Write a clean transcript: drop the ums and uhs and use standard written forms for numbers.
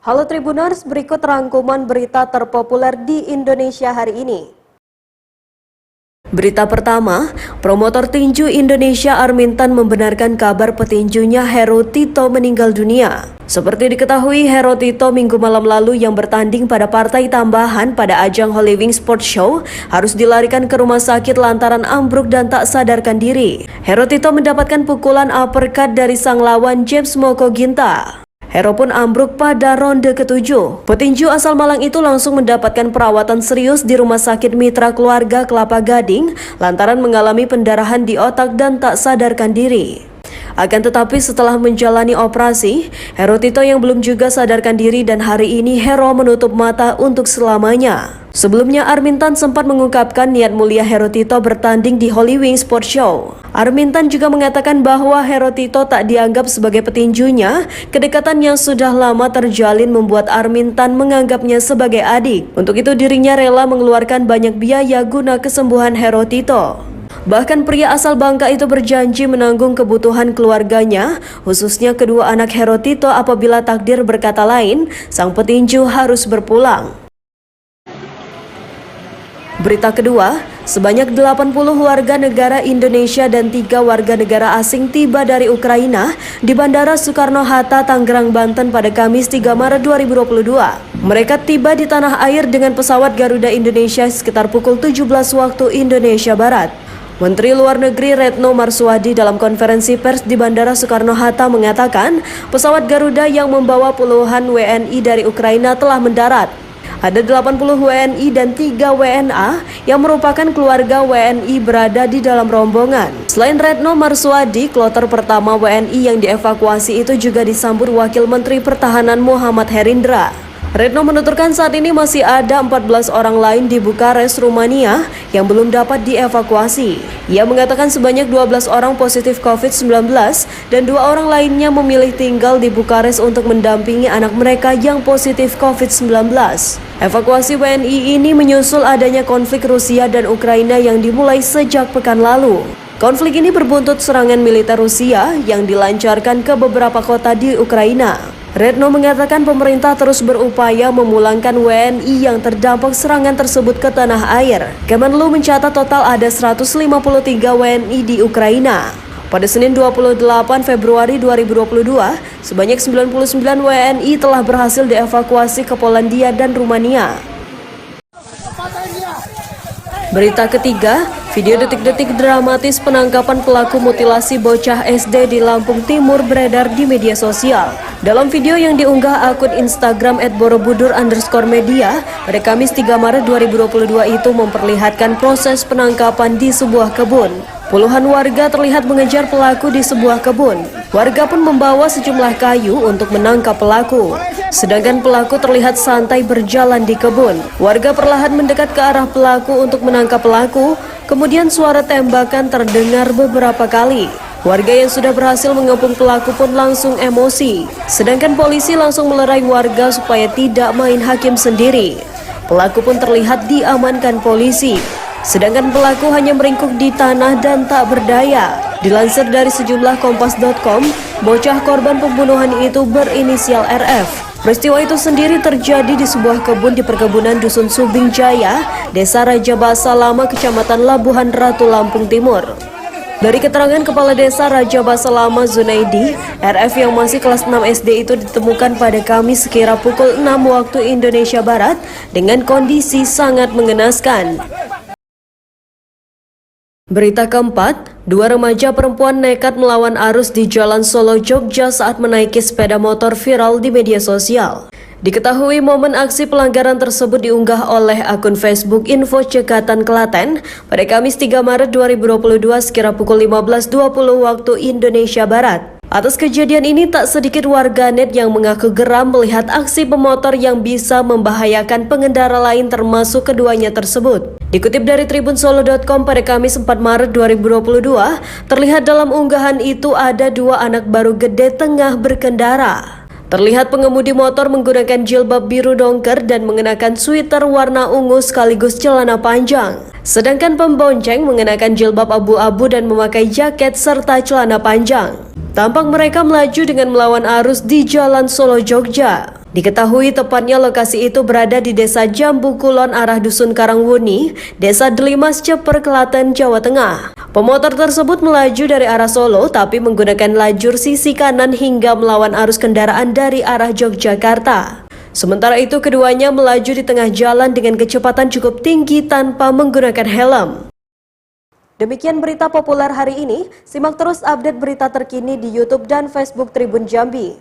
Halo Tribuners, berikut rangkuman berita terpopuler di Indonesia hari ini. Berita pertama, promotor tinju Indonesia Armintan membenarkan kabar petinjunya Hero Tito meninggal dunia. Seperti diketahui, Hero Tito minggu malam lalu yang bertanding pada partai tambahan pada ajang Hollywood Sports Show harus dilarikan ke rumah sakit lantaran ambruk dan tak sadarkan diri. Hero Tito mendapatkan pukulan uppercut dari sang lawan James Moko Ginta. Hero pun ambruk pada ronde ke-7. Petinju asal Malang itu langsung mendapatkan perawatan serius di Rumah Sakit Mitra Keluarga Kelapa Gading lantaran mengalami pendarahan di otak dan tak sadarkan diri. Akan tetapi setelah menjalani operasi, Hero Tito yang belum juga sadarkan diri dan hari ini Hero menutup mata untuk selamanya. Sebelumnya Armintan sempat mengungkapkan niat mulia Hero Tito bertanding di Hollywood Sports Show. Armintan juga mengatakan bahwa Hero Tito tak dianggap sebagai petinjunya. Kedekatan yang sudah lama terjalin membuat Armintan menganggapnya sebagai adik. Untuk itu dirinya rela mengeluarkan banyak biaya guna kesembuhan Hero Tito. Bahkan pria asal Bangka itu berjanji menanggung kebutuhan keluarganya, khususnya kedua anak Hero Tito apabila takdir berkata lain, sang petinju harus berpulang. Berita kedua, sebanyak 80 warga negara Indonesia dan 3 warga negara asing tiba dari Ukraina di Bandara Soekarno-Hatta, Tangerang, Banten pada Kamis 3 Maret 2022. Mereka tiba di tanah air dengan pesawat Garuda Indonesia sekitar pukul 17 waktu Indonesia Barat. Menteri Luar Negeri Retno Marsudi dalam konferensi pers di Bandara Soekarno-Hatta mengatakan pesawat Garuda yang membawa puluhan WNI dari Ukraina telah mendarat. Ada 80 WNI dan 3 WNA yang merupakan keluarga WNI berada di dalam rombongan. Selain Retno Marsudi, kloter pertama WNI yang dievakuasi itu juga disambut Wakil Menteri Pertahanan Muhammad Herindra. Retno menuturkan saat ini masih ada 14 orang lain di Bukares, Rumania yang belum dapat dievakuasi. Ia mengatakan sebanyak 12 orang positif COVID-19 dan 2 orang lainnya memilih tinggal di Bukares untuk mendampingi anak mereka yang positif COVID-19. Evakuasi WNI ini menyusul adanya konflik Rusia dan Ukraina yang dimulai sejak pekan lalu. Konflik ini berbuntut serangan militer Rusia yang dilancarkan ke beberapa kota di Ukraina. Retno mengatakan pemerintah terus berupaya memulangkan WNI yang terdampak serangan tersebut ke tanah air. Kemenlu mencatat total ada 153 WNI di Ukraina. Pada Senin 28 Februari 2022, sebanyak 99 WNI telah berhasil dievakuasi ke Polandia dan Rumania. Berita ketiga, video detik-detik dramatis penangkapan pelaku mutilasi bocah SD di Lampung Timur beredar di media sosial. Dalam video yang diunggah akun Instagram @borobudur_media pada Kamis 3 Maret 2022 itu memperlihatkan proses penangkapan di sebuah kebun. Puluhan warga terlihat mengejar pelaku di sebuah kebun. Warga pun membawa sejumlah kayu untuk menangkap pelaku. Sedangkan pelaku terlihat santai berjalan di kebun. Warga perlahan mendekat ke arah pelaku untuk menangkap pelaku. Kemudian suara tembakan terdengar beberapa kali. Warga yang sudah berhasil mengepung pelaku pun langsung emosi. Sedangkan polisi langsung melerai warga supaya tidak main hakim sendiri. Pelaku pun terlihat diamankan polisi. Sedangkan pelaku hanya meringkuk di tanah dan tak berdaya. Dilansir dari sejumlah kompas.com, bocah korban pembunuhan itu berinisial RF. Peristiwa itu sendiri terjadi di sebuah kebun di perkebunan Dusun Subing Jaya, Desa Raja Basa Lama, Kecamatan Labuhan Ratu, Lampung Timur. Dari keterangan Kepala Desa Raja Basa Lama Zunaidi, RF yang masih kelas 6 SD itu ditemukan pada Kamis sekira pukul 6 waktu Indonesia Barat dengan kondisi sangat mengenaskan. Berita keempat, 2 remaja perempuan nekat melawan arus di Jalan Solo, Jogja saat menaiki sepeda motor viral di media sosial. Diketahui momen aksi pelanggaran tersebut diunggah oleh akun Facebook Info Cekatan Klaten pada Kamis 3 Maret 2022 sekira pukul 15.20 waktu Indonesia Barat. Atas kejadian ini tak sedikit warganet yang mengaku geram melihat aksi pemotor yang bisa membahayakan pengendara lain termasuk keduanya tersebut. Dikutip dari tribunsolo.com pada Kamis 4 Maret 2022, terlihat dalam unggahan itu ada 2 anak baru gede tengah berkendara. Terlihat pengemudi motor menggunakan jilbab biru dongker dan mengenakan sweater warna ungu sekaligus celana panjang. Sedangkan pembonceng mengenakan jilbab abu-abu dan memakai jaket serta celana panjang. Tampak mereka melaju dengan melawan arus di Jalan Solo, Jogja. Diketahui tepatnya lokasi itu berada di Desa Jambu Kulon arah Dusun Karangwuni, Desa Delimas, Ceper, Klaten, Jawa Tengah. Pemotor tersebut melaju dari arah Solo tapi menggunakan lajur sisi kanan hingga melawan arus kendaraan dari arah Yogyakarta. Sementara itu keduanya melaju di tengah jalan dengan kecepatan cukup tinggi tanpa menggunakan helm. Demikian berita populer hari ini, simak terus update berita terkini di YouTube dan Facebook Tribun Jambi.